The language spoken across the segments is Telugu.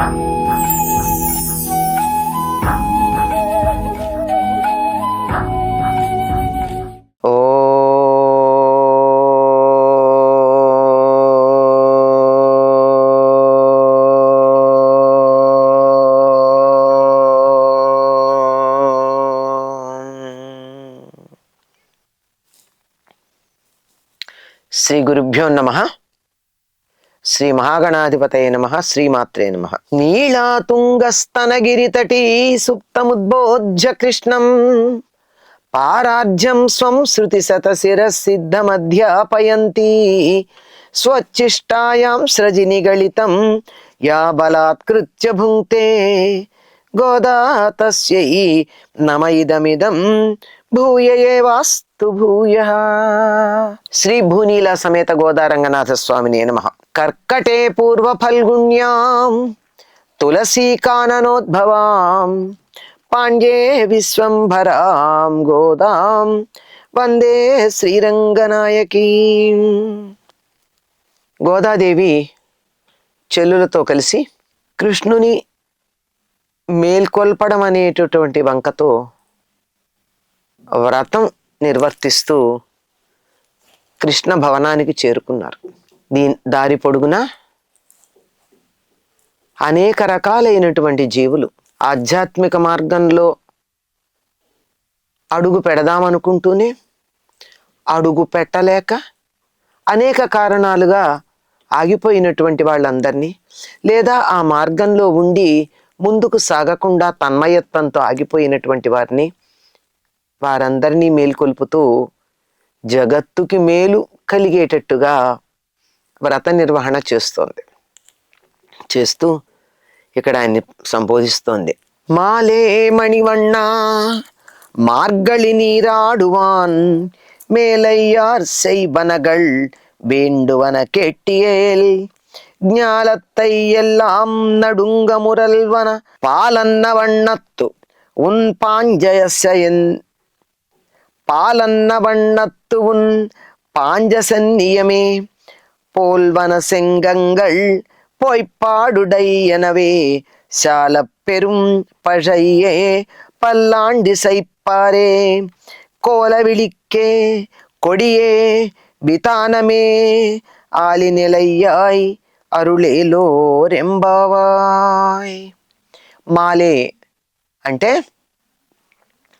శ్రీ గురుభ్యో నమః. శ్రీ మహాగణాధిపతయ నమః. శ్రీమాత్రే నమః. నీళాతుంగస్తనగిరితటీ సుప్తముద్బోధ్య కృష్ణం పారార్జ్యం స్వం శృతిశతశిరసిద్ధమధ్యాపయంతి స్వచ్చిష్టాయాం స్రజినిగళితం యా బలాత్కృత్య భుంక్తే గోదా తస్యై నమ ఇదమిదం భూయ ఏవాస్తు భూయః. శ్రీ భూనీల సమేత గోదా రంగనాథ స్వామినే నమః. కర్కటే పూర్వ ఫల్గుణ్యాం తులసీ కాననోద్భవాం పాండ్యే విశ్వంభరాం గోదాం వందే శ్రీరంగనాయకీం. గోదాదేవి చెల్లులతో కలిసి కృష్ణుని మేల్కొల్పడం అనేటటువంటి వంకతో వ్రతం నిర్వర్తిస్తూ కృష్ణ భవనానికి చేరుకున్నారు. దారి పొడుగున అనేక రకాలైనటువంటి జీవులు ఆధ్యాత్మిక మార్గంలో అడుగు పెడదామనుకుంటూనే అడుగు పెట్టలేక అనేక కారణాలుగా ఆగిపోయినటువంటి వాళ్ళందరినీ, లేదా ఆ మార్గంలో ఉండి ముందుకు సాగకుండా తన్మయత్వంతో ఆగిపోయినటువంటి వారందరినీ మేల్కొల్పుతూ జగత్తుకి మేలు కలిగేటట్టుగా వ్రత నిర్వహణ చేస్తూ ఇక్కడ ఆయన్ని సంబోధిస్తోంది. మాలే మణివಣ್ణ మార్గళి నీరాడువాన్ మేలయ్యార్ செய்பனகள் வேண்டுவன கேட்டியேல் ஞாலத்தை எல்லாம் நடுங்க முரல்வன பாலன்ன வண்ணத்து உன் பாஞ்சயசயன் பாலன்ன வண்ணத்து உன் பாஞ்சசன்னியமே போல்வன செங்கங்கள் பொய்ப்பாடுடை எனவே சால பெரும் பழையே பல்லாண்டு சைப்பாரே கோலவிழிக்கே கொடியே விதானமே ஆலி நிலையாய் అరుళేలో రెంబావాయ్. మాలే అంటే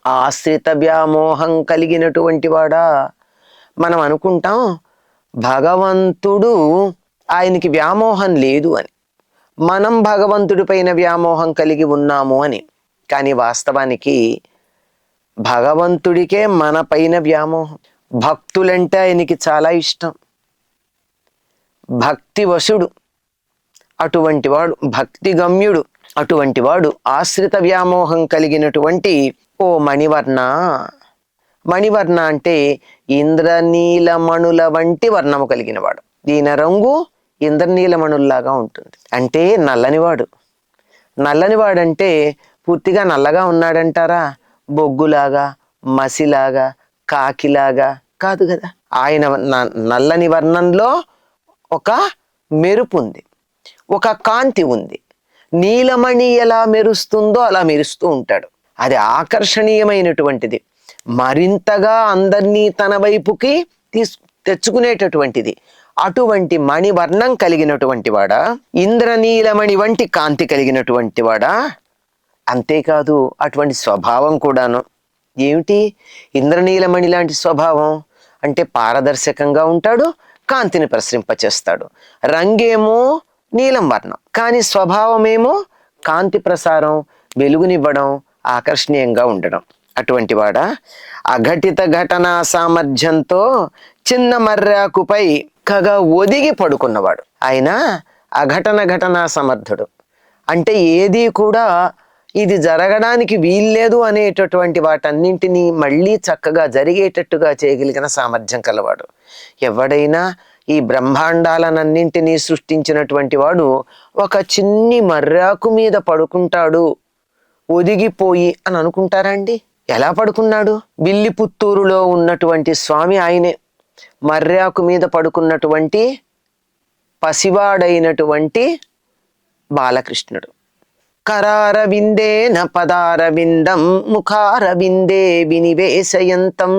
ఆశ్రిత వ్యామోహం కలిగినటువంటి వాడా. మనం అనుకుంటాం భగవంతుడు ఆయనకి వ్యామోహం లేదు అని, మనం భగవంతుడి పైన వ్యామోహం కలిగి ఉన్నాము అని. కానీ వాస్తవానికి భగవంతుడికే మన పైన వ్యామోహం. భక్తులంటే ఆయనకి చాలా ఇష్టం. భక్తి వశుడు అటువంటి వాడు, భక్తి గమ్యుడు అటువంటి వాడు, ఆశ్రిత వ్యామోహం కలిగినటువంటి ఓ మణివర్ణ. మణివర్ణ అంటే ఇంద్రనీలమణుల వంటి వర్ణము కలిగిన వాడు. దీని రంగు ఇంద్రనీలమణుల్లాగా ఉంటుంది. అంటే నల్లనివాడు. నల్లనివాడంటే పూర్తిగా నల్లగా ఉన్నాడంటారా? బొగ్గులాగా, మసిలాగా, కాకిలాగా కాదు కదా. ఆయన నల్లని వర్ణంలో ఒక మెరుపు ఉంది, ఒక కాంతి ఉంది. నీలమణి ఎలా మెరుస్తుందో అలా మెరుస్తూ ఉంటాడు. అది ఆకర్షణీయమైనటువంటిది, మరింతగా అందరినీ తన వైపుకి తెచ్చుకునేటటువంటిది. అటువంటి మణివర్ణం కలిగినటువంటి వాడా, ఇంద్రనీలమణి వంటి కాంతి కలిగినటువంటి వాడా. అంతేకాదు అటువంటి స్వభావం కూడాను. ఏమిటి ఇంద్రనీలమణి లాంటి స్వభావం అంటే? పారదర్శకంగా ఉంటాడు, కాంతిని ప్రసరింపచేస్తాడు. రంగేమో నీలం వర్ణం, కానీ స్వభావమేమో కాంతి ప్రసారం, వెలుగునివ్వడం, ఆకర్షణీయంగా ఉండడం. అటువంటి వాడా అఘటిత ఘటనా సామర్థ్యంతో చిన్న మర్రాకుపై కగా ఒదిగి పడుకున్నవాడు. ఆయన ఘటనా సమర్థుడు. అంటే ఏది కూడా ఇది జరగడానికి వీల్లేదు అనేటటువంటి వాటన్నింటినీ మళ్ళీ చక్కగా జరిగేటట్టుగా చేయగలిగిన సామర్థ్యం కలవాడు. ఎవడైనా ఈ బ్రహ్మాండాలనన్నింటినీ సృష్టించినటువంటి వాడు ఒక చిన్ని మర్రాకు మీద పడుకుంటాడు ఒదిగిపోయి అని అనుకుంటారండి? ఎలా పడుకున్నాడు? బిల్లిపుత్తూరులో ఉన్నటువంటి స్వామి ఆయనే. మర్రాకు మీద పడుకున్నటువంటి పసివాడైనటువంటి బాలకృష్ణుడు. కరారవిందేన పదారవిందం ముఖారవిందే వినివేశయంతం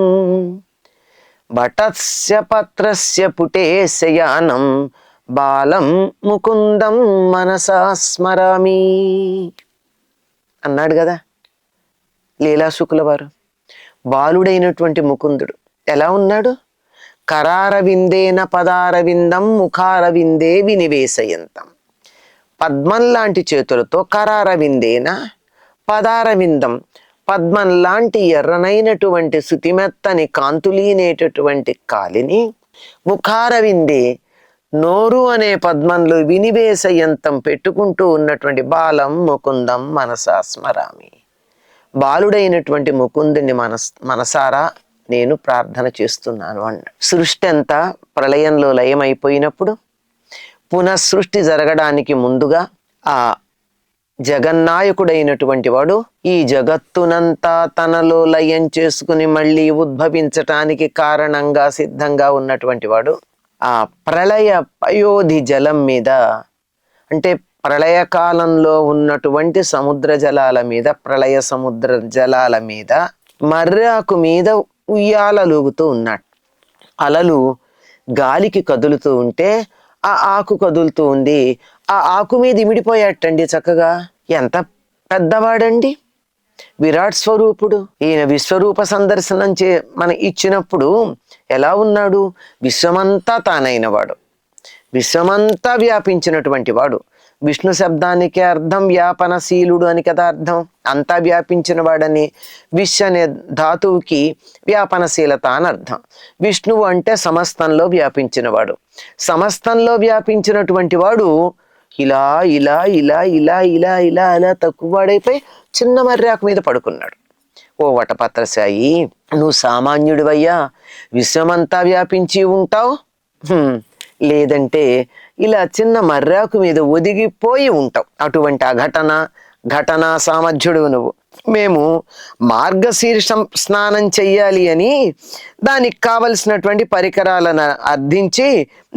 బటస్య పత్రస్య పుటేస్య యానం బాలం ముకుందం మనసా స్మరామి అన్నాడు కదా లీలాశుకుల వారు. బాలుడైనటువంటి ముకుందుడు ఎలా ఉన్నాడు? కరారవిందేన పదారవిందం ముఖారవిందే వినివేశయంతం. పద్మం లాంటి చేతులతో, కరారవిందేన పదారవిందం, పద్మం లాంటి ఎర్రనైనటువంటి శుతిమెత్తని కాంతులీనేటటువంటి కాలిని, ముఖారవిందే నోరు అనే పద్మంలో వినివేశయంతం పెట్టుకుంటూ ఉన్నటువంటి బాలం ముకుందం మనసా స్మరామి. బాలుడైనటువంటి ముకుందుని మనసారా నేను ప్రార్థన చేస్తున్నాను అన్నాడు. సృష్టి అంతా ప్రళయంలో లయమైపోయినప్పుడు పునఃసృష్టి జరగడానికి ముందుగా ఆ జగన్నాయకుడైనటువంటి వాడు ఈ జగత్తునంతా తనలో లయం చేసుకుని మళ్ళీ ఉద్భవించటానికి కారణంగా సిద్ధంగా ఉన్నటువంటి వాడు ఆ ప్రళయ పయోధి జలం మీద, అంటే ప్రళయకాలంలో ఉన్నటువంటి సముద్ర జలాల మీద, ప్రళయ సముద్ర జలాల మీద మర్రాకు మీద ఉయ్యాలూగుతూ ఉన్నాడు. అలలు గాలికి కదులుతూ ఉంటే ఆ ఆకు కదులుతూ ఉంది. ఆ ఆకు మీద ఇమిడిపోయాటండి చక్కగా. ఎంత పెద్దవాడండి, విరాట్ స్వరూపుడు. ఈయన విశ్వరూప సందర్శనం మన ఇచ్చినప్పుడు ఎలా ఉన్నాడు? విశ్వమంతా తానైన వాడు, విశ్వమంతా వ్యాపించినటువంటి వాడు. విష్ణు శబ్దానికి అర్థం వ్యాపనశీలుడు అని కదా అర్థం. అంతా వ్యాపించిన వాడని. విశ్వ అనే ధాతువుకి వ్యాపనశీలత అని అర్థం. విష్ణువు అంటే సమస్తంలో వ్యాపించినవాడు. సమస్తంలో వ్యాపించినటువంటి వాడు ఇలా ఇలా ఇలా ఇలా ఇలా ఇలా ఇలా తక్కువ వాడైపోయి చిన్న మర్రాకు మీద పడుకున్నాడు. ఓ వటపత్రశాయి, నువ్వు సామాన్యుడివయ్యా, విశ్వమంతా వ్యాపించి ఉంటావు, లేదంటే ఇలా చిన్న మర్రాకు మీద ఒదిగిపోయి ఉంటావు. అటువంటి ఘటనా సామర్థ్యుడు నువ్వు. మేము మార్గశీర్షం స్నానం చెయ్యాలి అని దానికి కావలసినటువంటి పరికరాలను అర్థించి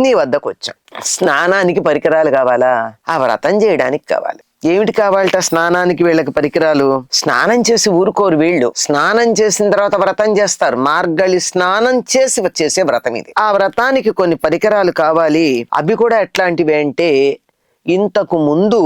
నీ వద్దకు వచ్చాం. స్నానానికి పరికరాలు కావాలా? ఆ వ్రతం చేయడానికి కావాలి. ఏమిటి కావాలట స్నానానికి? వీళ్ళకి పరికరాలు. స్నానం చేసి ఊరుకోరు వీళ్ళు. స్నానం చేసిన తర్వాత వ్రతం చేస్తారు. మార్గళి స్నానం చేసి వచ్చేసే వ్రతం ఇది. ఆ వ్రతానికి కొన్ని పరికరాలు కావాలి. అవి కూడా ఎట్లాంటివి అంటే, ఇంతకు ముందు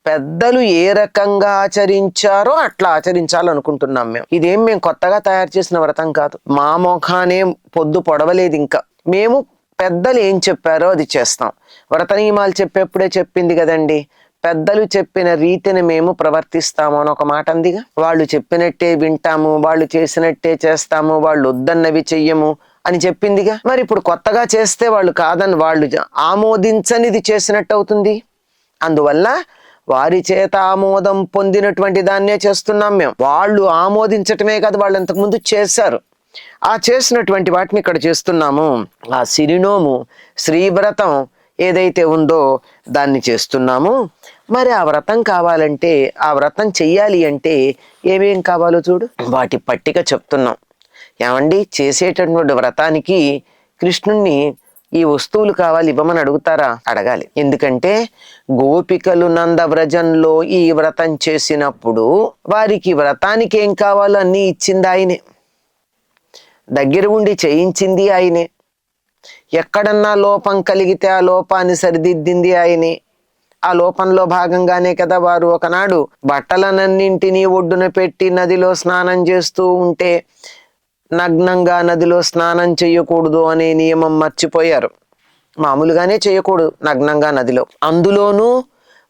పెద్దలు ఏ రకంగా ఆచరించారో అట్లా ఆచరించాలనుకుంటున్నాం మేము. ఇదేం మేము కొత్తగా తయారు చేసిన వ్రతం కాదు. మా మొఖానే పొద్దు పొడవలేదు ఇంకా. మేము పెద్దలు ఏం చెప్పారో అది చేస్తాం. వ్రత నియమాలు చెప్పేప్పుడే చెప్పింది కదండి, పెద్దలు చెప్పిన రీతిని మేము ప్రవర్తిస్తాము అని ఒక మాట అందిగా. వాళ్ళు చెప్పినట్టే వింటాము, వాళ్ళు చేసినట్టే చేస్తాము, వాళ్ళు వద్దన్నవి చెయ్యము అని చెప్పిందిగా. మరి ఇప్పుడు కొత్తగా చేస్తే వాళ్ళు కాదని, వాళ్ళు ఆమోదించనిది చేసినట్టు అవుతుంది. అందువల్ల వారి చేత ఆమోదం పొందినటువంటి దాన్నే చేస్తున్నాం మేము. వాళ్ళు ఆమోదించటమే కాదు, వాళ్ళు ఇంతకుముందు చేశారు. ఆ చేసినటువంటి వాటిని ఇక్కడ చేస్తున్నాము. ఆ సిరినోము శ్రీవ్రతం ఏదైతే ఉందో దాన్ని చేస్తున్నాము. మరి ఆ వ్రతం కావాలంటే, ఆ వ్రతం చెయ్యాలి అంటే ఏమేం కావాలో చూడు. వాటి పట్టిక చెప్తున్నాం. ఏమండి, చేసేటటువంటి వ్రతానికి కృష్ణుణ్ణి ఈ వస్తువులు కావాలి ఇవ్వమని అడుగుతారా? అడగాలి. ఎందుకంటే గోపికలు నందవ్రజంలో ఈ వ్రతం చేసినప్పుడు వారికి వ్రతానికి ఏం కావాలో అన్నీ ఇచ్చింది ఆయనే, దగ్గర ఉండి చేయించింది ఆయనే. ఎక్కడన్నా లోపం కలిగితే ఆ లోపాన్ని సరిదిద్దింది ఆయనే. ఆ లోపంలో భాగంగానే కదా వారు ఒకనాడు బట్టలనన్నింటినీ ఒడ్డున పెట్టి నదిలో స్నానం చేస్తూ ఉంటే నగ్నంగా నదిలో స్నానం చేయకూడదు అనే నియమం మర్చిపోయారు. మామూలుగానే చేయకూడదు నగ్నంగా నదిలో, అందులోనూ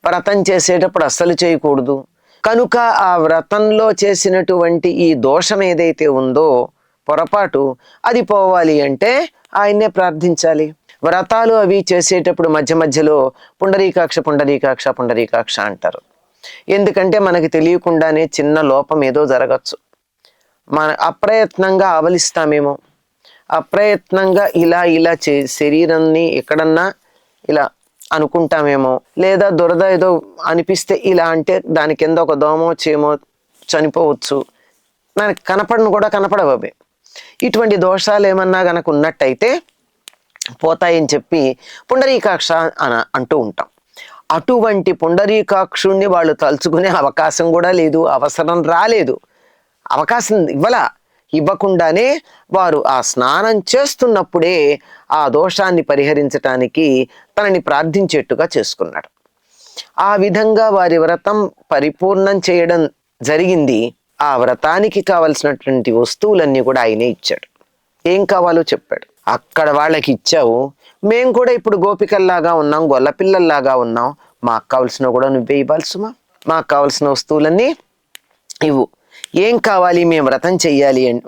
వ్రతం చేసేటప్పుడు అస్సలు చేయకూడదు. కనుక ఆ వ్రతంలో చేసినటువంటి ఈ దోషం ఏదైతే ఉందో, పొరపాటు, అది పోవాలి అంటే ఆయన్నే ప్రార్థించాలి. వ్రతాలు అవి చేసేటప్పుడు మధ్య మధ్యలో పుండరీకాక్ష పుండరీకాక్ష పుండరీకాక్ష అంటారు. ఎందుకంటే మనకి తెలియకుండానే చిన్న లోపం ఏదో జరగచ్చు. మన అప్రయత్నంగా ఆవలిస్తామేమో, అప్రయత్నంగా ఇలా ఇలా శరీరాన్ని ఎక్కడన్నా ఇలా అనుకుంటామేమో, లేదా దురద ఏదో అనిపిస్తే ఇలా అంటే దాని కింద ఒక దోమో చేమో చనిపోవచ్చు. మనకి కనపడను కూడా కనపడవే. ఇటువంటి దోషాలు ఏమన్నా గనక ఉన్నట్టయితే పోతాయని చెప్పి పుండరీకాక్ష అంటూ ఉంటాం. అటువంటి పుండరీకాక్షుణ్ణి వాళ్ళు తలుచుకునే అవకాశం కూడా లేదు, అవసరం రాలేదు, అవకాశం ఇవ్వకుండానే వారు ఆ స్నానం చేస్తున్నప్పుడే ఆ దోషాన్ని పరిహరించటానికి తనని ప్రార్థించేట్టుగా చేసుకున్నాడు. ఆ విధంగా వారి వ్రతం పరిపూర్ణం చేయడం జరిగింది. ఆ వ్రతానికి కావలసినటువంటి వస్తువులన్నీ కూడా ఆయనే ఇచ్చాడు. ఏం కావాలో చెప్పాడు. అక్కడ వాళ్ళకి ఇచ్చావు, మేము కూడా ఇప్పుడు గోపికల్లాగా ఉన్నాం, గొల్లపిల్లల్లాగా ఉన్నాం, మాకు కావలసిన కూడా నువ్వే ఇవ్వాలి సుమా, మాకు కావలసిన వస్తువులన్నీ ఇవ్వు. ఏం కావాలి, మేము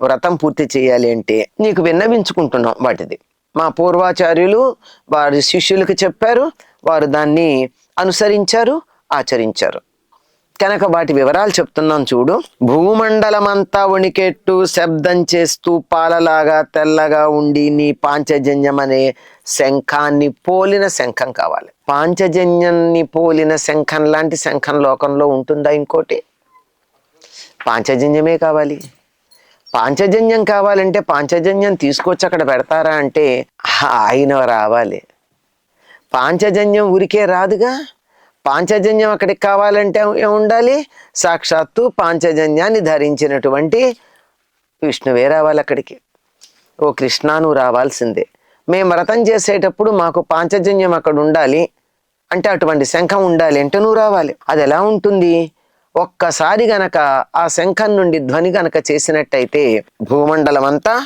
వ్రతం పూర్తి చేయాలి అంటే నీకు విన్నవించుకుంటున్నాం వాటిది. మా పూర్వాచార్యులు వారి శిష్యులకు చెప్పారు, వారు దాన్ని అనుసరించారు, ఆచరించారు కనుక వాటి వివరాలు చెప్తున్నాం చూడు. భూమండలమంతా వణికెట్టు శబ్దం చేస్తూ పాలలాగా తెల్లగా ఉండి నీ పాంచజన్యం అనే శంఖాన్ని పోలిన శంఖం కావాలి. పాంచజన్యాన్ని పోలిన శంఖం లాంటి శంఖం లోకంలో ఉంటుందా ఇంకోటి? పాంచజన్యమే కావాలి. పాంచజన్యం కావాలంటే పాంచజన్యం తీసుకొచ్చి అక్కడ పెడతారా అంటే ఆయన రావాలి. పాంచజన్యం ఊరికే రాదుగా. పాంచజన్యం అక్కడికి కావాలంటే ఉండాలి, సాక్షాత్తు పాంచజన్యాన్ని ధరించినటువంటి విష్ణువే రావాలి అక్కడికి. ఓ కృష్ణ, నువ్వు రావాల్సిందే. మేము వ్రతం చేసేటప్పుడు మాకు పాంచజన్యం అక్కడ ఉండాలి అంటే, అటువంటి శంఖం ఉండాలి అంటే నువ్వు రావాలి. అది ఎలా ఉంటుంది? ఒక్కసారి గనక ఆ శంఖం నుండి ధ్వని గనక చేసినట్టయితే భూమండలం అంతా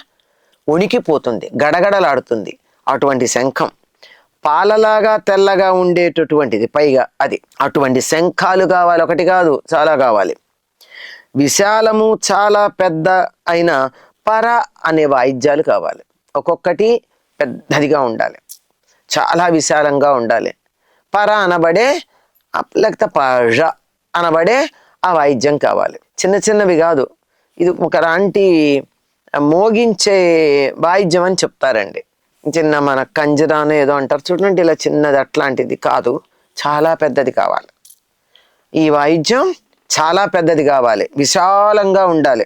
ఉనికిపోతుంది, గడగడలాడుతుంది. అటువంటి శంఖం పాలలాగా తెల్లగా ఉండేటటువంటిది, పైగా అది అటువంటి శంఖాలు కావాలి. ఒకటి కాదు, చాలా కావాలి. విశాలము చాలా పెద్ద అయిన పర అనే వాయిద్యాలు కావాలి. ఒక్కొక్కటి పెద్దదిగా ఉండాలి, చాలా విశాలంగా ఉండాలి. పర అనబడే లేకపోతే పజ అనబడే ఆ వాయిద్యం కావాలి. చిన్న చిన్నవి కాదు, ఇది ఒకలాంటి మోగించే వాయిద్యం అని చెప్తారండి. చిన్న మన కంజరాను ఏదో అంటారు చూడండి, ఇలా చిన్నది, అట్లాంటిది కాదు, చాలా పెద్దది కావాలి. ఈ వాయిద్యం చాలా పెద్దది కావాలి, విశాలంగా ఉండాలి.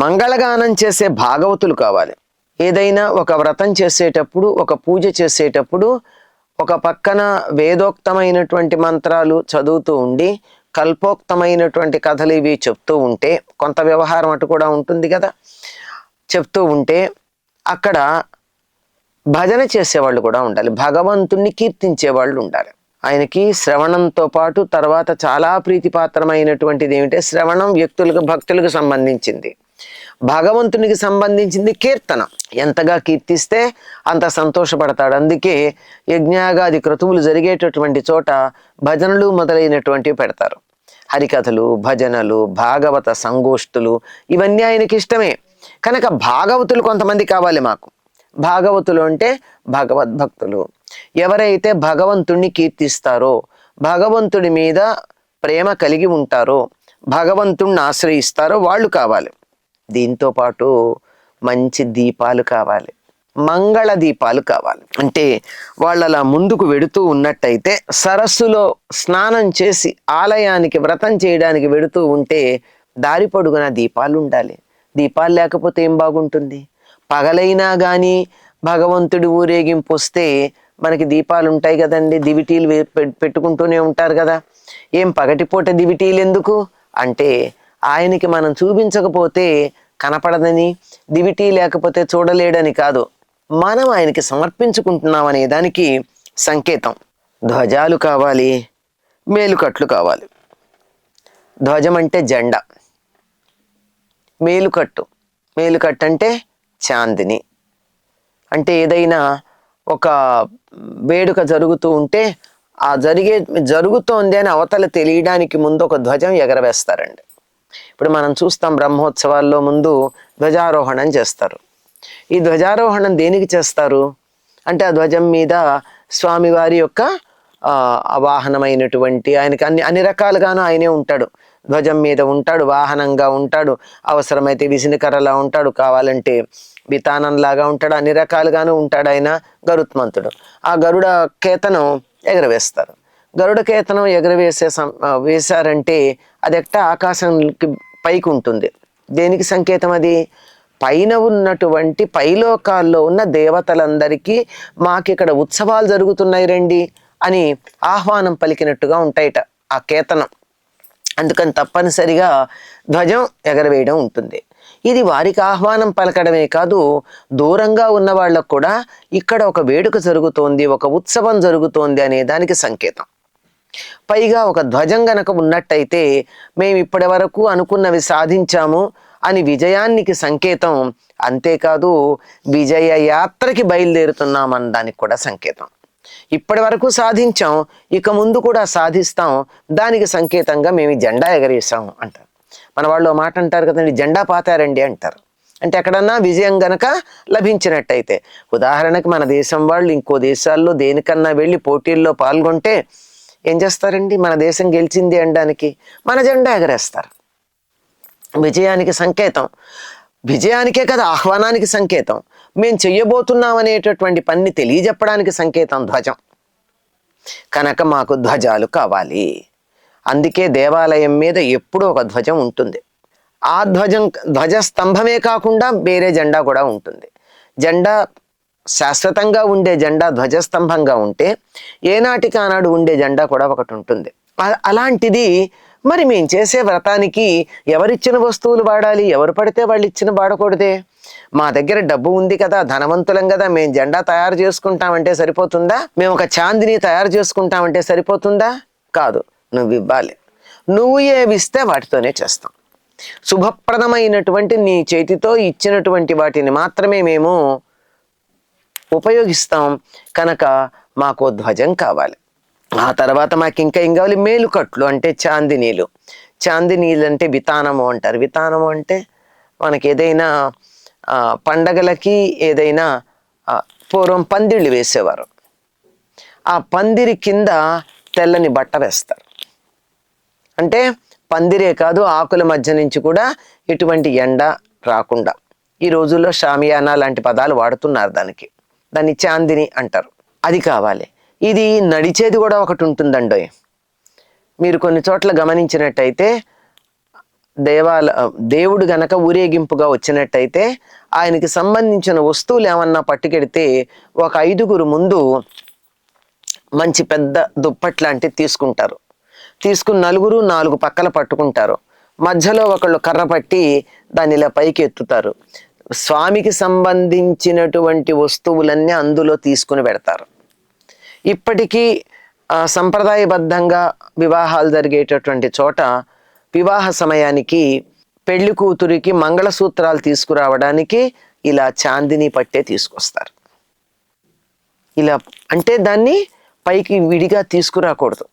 మంగళగానం చేసే భాగవతులు కావాలి. ఏదైనా ఒక వ్రతం చేసేటప్పుడు, ఒక పూజ చేసేటప్పుడు ఒక పక్కన వేదోక్తమైనటువంటి మంత్రాలు చదువుతూ ఉండి కల్పోక్తమైనటువంటి కథలు ఇవి చెప్తూ ఉంటే, కొంత వ్యవహారం అటు కూడా ఉంటుంది కదా, చెప్తూ ఉంటే అక్కడ భజన చేసేవాళ్ళు కూడా ఉండాలి, భగవంతుణ్ణి కీర్తించేవాళ్ళు ఉండాలి. ఆయనకి శ్రవణంతో పాటు తర్వాత చాలా ప్రీతిపాత్రమైనటువంటిది ఏమిటంటే శ్రవణం వ్యక్తులకు భక్తులకు సంబంధించింది, భగవంతునికి సంబంధించింది కీర్తన. ఎంతగా కీర్తిస్తే అంత సంతోషపడతాడు. అందుకే యజ్ఞాగాది క్రతువులు జరిగేటటువంటి చోట భజనలు మొదలైనటువంటివి పెడతారు. హరికథలు, భజనలు, భాగవత సంగోష్ఠులు ఇవన్నీ ఆయనకి ఇష్టమే. కనుక భాగవతులు కొంతమంది కావాలి మాకు. భాగవతులు అంటే భగవద్భక్తులు, ఎవరైతే భగవంతుణ్ణి కీర్తిస్తారో, భగవంతుడి మీద ప్రేమ కలిగి ఉంటారో, భగవంతుణ్ణి ఆశ్రయిస్తారో వాళ్ళు కావాలి. దీంతో పాటు మంచి దీపాలు కావాలి, మంగళ దీపాలు కావాలి. అంటే వాళ్ళు అలా ముందుకు వెడుతూ ఉన్నట్టయితే, సరస్సులో స్నానం చేసి ఆలయానికి వ్రతం చేయడానికి వెడుతూ ఉంటే దారి పొడుగున దీపాలు ఉండాలి. దీపాలు లేకపోతే ఏం బాగుంటుంది? పగలైనా కానీ భగవంతుడి ఊరేగింపు వస్తే మనకి దీపాలు ఉంటాయి కదండి, దివిటీలు పెట్టుకుంటూనే ఉంటారు కదా. ఏం పగటిపూట దివిటీలు ఎందుకు అంటే, ఆయనకి మనం చూపించకపోతే కనపడదని, దివిటీ లేకపోతే చూడలేడని కాదు, మనం ఆయనకి సమర్పించుకుంటున్నాం అనే దానికి సంకేతం. ధ్వజాలు కావాలి, మేలుకట్లు కావాలి. ధ్వజం అంటే జెండా, మేలుకట్టు అంటే చాందిని. అంటే ఏదైనా ఒక వేడుక జరుగుతూ ఉంటే ఆ జరుగుతోంది అని అవతల తెలియడానికి ముందు ఒక ధ్వజం ఎగరవేస్తారండి. ఇప్పుడు మనం చూస్తాం, బ్రహ్మోత్సవాల్లో ముందు ధ్వజారోహణం చేస్తారు. ఈ ధ్వజారోహణం దేనికి చేస్తారు అంటే, ఆ ధ్వజం మీద స్వామివారి యొక్క వాహనమైనటువంటి, ఆయనకి అన్ని రకాలుగాను ఆయనే ఉంటాడు. ధ్వజం మీద ఉంటాడు, వాహనంగా ఉంటాడు, అవసరమైతే విసినికర్రలా ఉంటాడు, కావాలంటే వితానంలాగా ఉంటాడు, అన్ని రకాలుగాను ఉంటాడు ఆయన గరుత్మంతుడు. ఆ గరుడ కేతనం ఎగరవేస్తారు. గరుడ కేతనం వేశారంటే అది ఎట్టా ఆకాశానికి పైకి ఉంటుంది. దేనికి సంకేతం అది? పైన ఉన్నటువంటి పైలోకాల్లో ఉన్న దేవతలందరికీ మాకు ఇక్కడ ఉత్సవాలు జరుగుతున్నాయి రండి అని ఆహ్వానం పలికినట్టుగా ఉంటాయిట ఆ కేతనం. అందుకని తప్పనిసరిగా ధ్వజం ఎగరవేయడం ఉంటుంది. ఇది వారికి ఆహ్వానం పలకడమే కాదు, దూరంగా ఉన్న వాళ్ళకు కూడా ఇక్కడ ఒక వేడుక జరుగుతోంది, ఒక ఉత్సవం జరుగుతోంది అనే దానికి సంకేతం. పైగా ఒక ధ్వజం గనక ఉన్నట్టయితే మేము ఇప్పటి వరకు అనుకున్నవి సాధించాము అని విజయానికి సంకేతం. అంతేకాదు విజయ యాత్రకి బయలుదేరుతున్నామని దానికి కూడా సంకేతం. ఇప్పటి వరకు సాధించాం, ఇక ముందు కూడా సాధిస్తాం, దానికి సంకేతంగా మేము జెండా ఎగరేసాం అంటారు. మన వాళ్ళు మాట అంటారు కదండి, జెండా పాతారండి అంటారు. అంటే ఎక్కడన్నా విజయం గనక లభించినట్టయితే, ఉదాహరణకి మన దేశం వాళ్ళు ఇంకో దేశాల్లో దేనికన్నా వెళ్ళి పోటీల్లో పాల్గొంటే ఏం చేస్తారండి, మన దేశం గెలిచింది అనడానికి మన జెండా ఎగరేస్తారు. విజయానికి సంకేతం. విజయానికే కదా, ఆహ్వానానికి సంకేతం. మేము చెయ్యబోతున్నాం అనేటటువంటి పని తెలియజెప్పడానికి సంకేతం ధ్వజం. కనుక మాకు ధ్వజాలు కావాలి. అందుకే దేవాలయం మీద ఎప్పుడూ ఒక ధ్వజం ఉంటుంది. ఆ ధ్వజ స్తంభమే కాకుండా వేరే జెండా కూడా ఉంటుంది. జెండా శాశ్వతంగా ఉండే జెండా ధ్వజస్తంభంగా ఉంటే, ఏనాటికి ఆనాడు ఉండే జెండా కూడా ఒకటి ఉంటుంది. అలాంటిది మరి మేము చేసే వ్రతానికి ఎవరిచ్చిన వస్తువులు వాడాలి? ఎవరు పడితే వాళ్ళు ఇచ్చిన వాడకూడదే. మా దగ్గర డబ్బు ఉంది కదా, ధనవంతులం కదా, మేము జెండా తయారు చేసుకుంటామంటే సరిపోతుందా? మేము ఒక చాందిని తయారు చేసుకుంటామంటే సరిపోతుందా? కాదు, నువ్వు ఇవ్వాలి. నువ్వు ఏవిస్తే వాటితోనే చేస్తాం. శుభప్రదమైనటువంటి నీ చేతితో ఇచ్చినటువంటి వాటిని మాత్రమే మేము ఉపయోగిస్తాం. కనుక మాకు ధ్వజం కావాలి. ఆ తర్వాత మాకు ఇంకా ఏం కావాలి? మేలుకట్లు అంటే చాందినీలు. చాందినీలు అంటే వితానము అంటారు. వితానము అంటే మనకి ఏదైనా పండగలకి ఏదైనా పూర్వం పందిళ్ళు వేసేవారు. ఆ పందిరి కింద తెల్లని బట్ట వేస్తారు. అంటే పందిరే కాదు, ఆకుల మధ్య నుంచి కూడా ఎటువంటి ఎండ రాకుండా. ఈ రోజుల్లో షామియానా లాంటి పదాలు వాడుతున్నారు దానికి. దాన్ని చాందిని అంటారు. అది కావాలి. ఇది నడిచేది కూడా ఒకటి ఉంటుందండో. మీరు కొన్ని చోట్ల గమనించినట్టయితే దేవుడు గనక ఊరేగింపుగా వచ్చినట్టయితే ఆయనకి సంబంధించిన వస్తువులు ఏమన్నా పట్టుకెడితే ఒక 5గురు ముందు మంచి పెద్ద దుప్పట్లాంటివి తీసుకుంటారు. తీసుకుని 4 పక్కల పట్టుకుంటారు. మధ్యలో ఒకళ్ళు కర్ర పట్టి దాన్ని ఇలా పైకి ఎత్తుతారు. స్వామికి సంబంధించినటువంటి వస్తువులన్నీ అందులో తీసుకుని పెడతారు. ఇప్పటికీ సంప్రదాయబద్ధంగా వివాహాలు జరిగేటటువంటి చోట వివాహ సమయానికి పెళ్లి కూతురికి మంగళసూత్రాలు తీసుకురావడానికి ఇలా చాందిని పట్టే తీసుకొస్తారు. ఇలా అంటే దాన్ని పైకి విడిగా తీసుకురాకూడదు.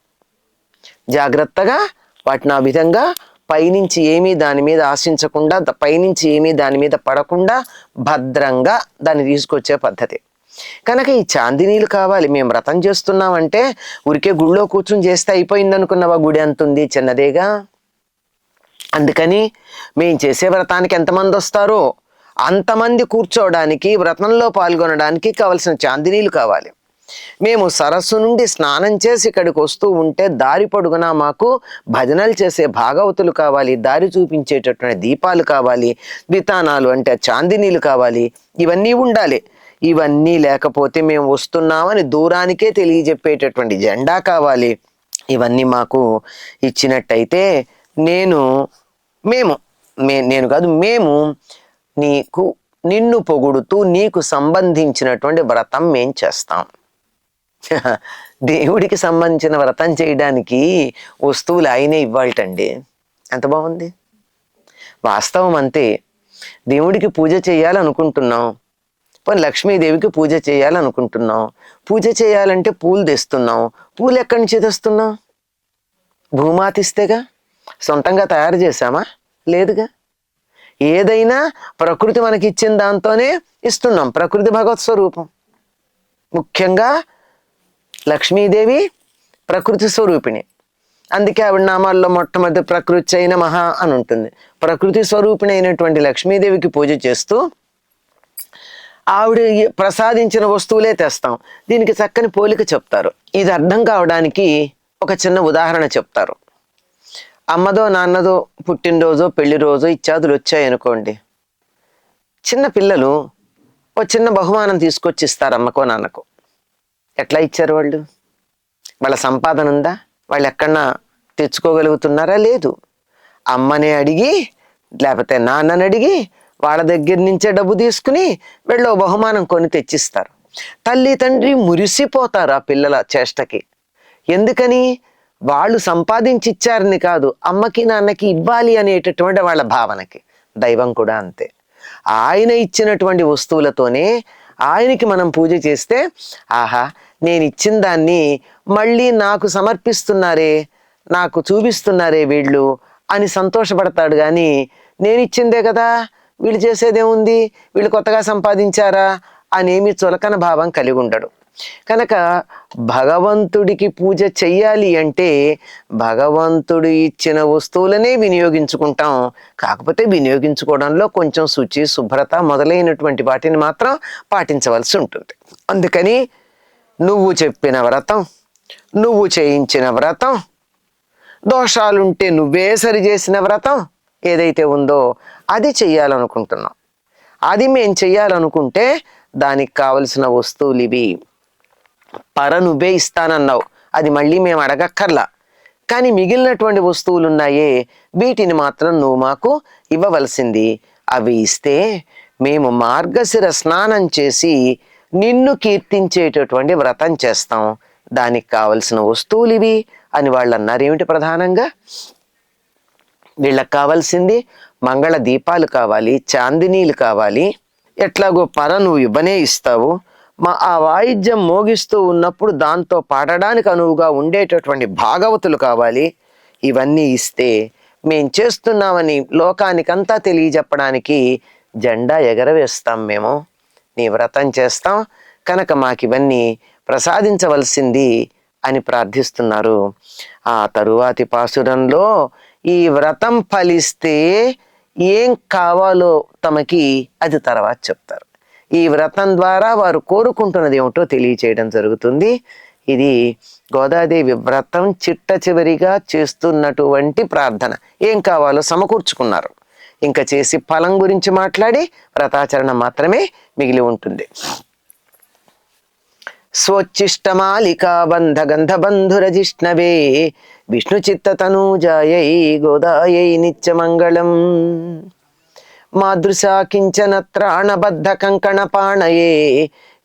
జాగ్రత్తగా వాటిని ఆ విధంగా పైనుంచి ఏమీ దాని మీద ఆశించకుండా, పైనుంచి ఏమీ దాని మీద పడకుండా భద్రంగా దాన్ని తీసుకొచ్చే పద్ధతి. కనుక ఈ చాందినీలు కావాలి. మేము వ్రతం చేస్తున్నామంటే ఊరికే గుళ్ళో కూర్చుని చేస్తే అయిపోయింది అనుకున్నావా? గుడి అంతుంది చిన్నదేగా. అందుకని మేము చేసే వ్రతానికి ఎంతమంది వస్తారో అంతమంది కూర్చోవడానికి, వ్రతంలో పాల్గొనడానికి కావలసిన చాందినీలు కావాలి. మేము సరస్సు నుండి స్నానం చేసి ఇక్కడికి వస్తూ ఉంటే దారి పొడుగునా మాకు భజనలు చేసే భాగవతులు కావాలి, దారి చూపించేటటువంటి దీపాలు కావాలి, వితానాలు అంటే చాందినీలు కావాలి. ఇవన్నీ ఉండాలి. ఇవన్నీ లేకపోతే మేము వస్తున్నామని దూరానికే తెలియజెప్పేటటువంటి జెండా కావాలి. ఇవన్నీ మాకు ఇచ్చినట్టయితే నేను కాదు మేము నిన్ను పొగుడుతూ నీకు సంబంధించినటువంటి వ్రతం మేం చేస్తాం. దేవుడికి సంబంధించిన వ్రతం చేయడానికి వస్తువులు ఆయనే ఇవ్వాలటండి. ఎంత బాగుంది. వాస్తవం అంతే. దేవుడికి పూజ చేయాలనుకుంటున్నాం, పోనీ లక్ష్మీదేవికి పూజ చేయాలనుకుంటున్నాం. పూజ చేయాలంటే పూలు తెస్తున్నాం. పూలు ఎక్కడి నుంచి తెస్తున్నాం? భూమాత ఇస్తేగా. సొంతంగా తయారు చేశామా? లేదుగా. ఏదైనా ప్రకృతి మనకి ఇచ్చిన దాంతోనే ఇస్తున్నాం. ప్రకృతి భగవత్ స్వరూపం. ముఖ్యంగా లక్ష్మీదేవి ప్రకృతి స్వరూపిణి. అందుకే ఆవిడ నామాల్లో మొట్టమొదటి ప్రకృతి అయిన మహా అని ఉంటుంది. ప్రకృతి స్వరూపిణి అయినటువంటి లక్ష్మీదేవికి పూజ చేస్తూ ఆవిడ ప్రసాదించిన వస్తువులే తెస్తాం. దీనికి చక్కని పోలిక చెప్తారు. ఇది అర్థం కావడానికి ఒక చిన్న ఉదాహరణ చెప్తారు. అమ్మదో నాన్నదో పుట్టినరోజో పెళ్లి రోజో ఇత్యాదులు వచ్చాయనుకోండి, చిన్న పిల్లలు ఓ చిన్న బహుమానం తీసుకొచ్చి ఇస్తారు అమ్మకో నాన్నకో. ఎట్లా ఇచ్చారు వాళ్ళు? వాళ్ళ సంపాదన ఉందా? వాళ్ళు ఎక్కడన్నా తెచ్చుకోగలుగుతున్నారా? లేదు. అమ్మనే అడిగి లేకపోతే నాన్నని అడిగి వాళ్ళ దగ్గర నుంచే డబ్బు తీసుకుని వెళ్ళో బహుమానం కొని తెచ్చిస్తారు. తల్లి తండ్రి మురిసిపోతారు ఆ పిల్లల చేష్టకి. ఎందుకని? వాళ్ళు సంపాదించి ఇచ్చారని కాదు, అమ్మకి నాన్నకి ఇవ్వాలి అనేటటువంటి వాళ్ళ భావనకి. దైవం కూడా అంతే. ఆయన ఇచ్చినటువంటి వస్తువులతోనే ఆయనకి మనం పూజ చేస్తే, ఆహా నేను ఇచ్చిన దాన్ని మళ్ళీ నాకు సమర్పిస్తున్నారే, నాకు చూపిస్తున్నారే వీళ్ళు అని సంతోషపడతాడు. కానీ నేను ఇచ్చిందే కదా, వీళ్ళు చేసేదేముంది, వీళ్ళు కొత్తగా సంపాదించారా అనేమి చులకన భావం కలిగి ఉండడు. కనుక భగవంతుడికి పూజ చెయ్యాలి అంటే భగవంతుడు ఇచ్చిన వస్తువులనే వినియోగించుకుంటాం. కాకపోతే వినియోగించుకోవడంలో కొంచెం శుచి, శుభ్రత మొదలైనటువంటి వాటిని మాత్రం పాటించవలసి ఉంటుంది. అందుకని నువ్వు చెప్పిన వ్రతం, నువ్వు చేయించిన వ్రతం, దోషాలుంటే నువ్వే సరి చేసిన వ్రతం ఏదైతే ఉందో అది చెయ్యాలనుకుంటున్నాం. అది మేం చెయ్యాలనుకుంటే దానికి కావలసిన వస్తువులు ఇవి. నువ్వే ఇస్తానన్నావు, అది మళ్ళీ మేము అడగక్కర్లా. కానీ మిగిలినటువంటి వస్తువులు ఉన్నాయే, వీటిని మాత్రం నువ్వు మాకు ఇవ్వవలసింది. అవి ఇస్తే మేము మార్గశిర స్నానం చేసి నిన్ను కీర్తించేటటువంటి వ్రతం చేస్తాం. దానికి కావలసిన వస్తువులు ఇవి అని వాళ్ళు అన్నారు. ఏమిటి ప్రధానంగా వీళ్ళకి కావాల్సింది? మంగళ దీపాలు కావాలి, చాందినీలు కావాలి. ఎట్లాగో నువ్వు ఇవ్వనే ఇస్తావు. ఆ వాయిద్యం మోగిస్తూ ఉన్నప్పుడు దాంతో పాడడానికి అనువుగా ఉండేటటువంటి భాగవతులు కావాలి. ఇవన్నీ ఇస్తే మేం చేస్తున్నామని లోకానికంతా తెలియజెప్పడానికి జెండా ఎగరవేస్తాం. మేము నీ వ్రతం చేస్తాం కనుక మాకివన్నీ ప్రసాదించవలసింది అని ప్రార్థిస్తున్నారు. ఆ తరువాతి పాసురంలో ఈ వ్రతం ఫలిస్తే ఏం కావాలో తమకి అది తర్వాత చెప్తారు. ఈ వ్రతం ద్వారా వారు కోరుకుంటున్నది ఏమిటో తెలియచేయడం జరుగుతుంది. ఇది గోదాదేవి వ్రతం చిట్ట చివరిగా చేస్తున్నటువంటి ప్రార్థన. ఏం కావాలో సమకూర్చుకున్నారు. ఇంకా చేసి ఫలం గురించి మాట్లాడి వ్రతాచరణ మాత్రమే మిగిలి ఉంటుంది. స్వోచ్చిష్టమాలికా బంధ గంధబంధురజిష్ణవే విష్ణు చిత్త తనూజాయై గోదాయై నిత్యమంగళం. మాదృశా కించన త్రాణబద్ధ కంకణ పాణయే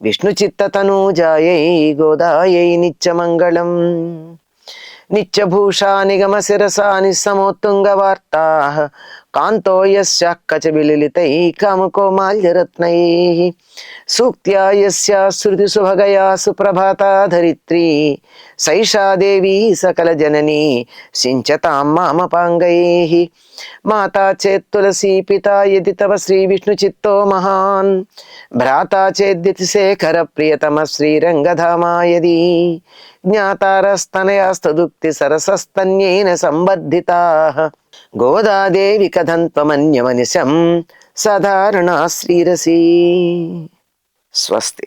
విష్ణు చిత్త తనూజాయై గోదాయై నిత్యమంగళం. నిత్యభూషా నిగమ శిరసా నిస్సమోత్తుంగ వార్తా కాంతో యస్యాః కచవిలలితై కామకోమాల్యరత్నై సూక్త్యా యస్యా శృతి సుభగయా సుప్రభాతా ధరిత్రీ సైషా దేవీ సకల జననీ సించతాం మామపాంగైః. మాతా చేత్ తులసీ పితా యది తవ శ్రీ విష్ణు చిత్తో మహాన్ భ్రాతా చేద్యతి శేఖర ప్రియతమ శ్రీరంగధామా యది జ్ఞాతారస్తనయాస్తదుక్తి సరసస్తన్యేన సంబద్ధితాః గోదాదేవి కథంత్వమన్యమనిశం సాధారణా శ్రీరసీ. స్వస్తి.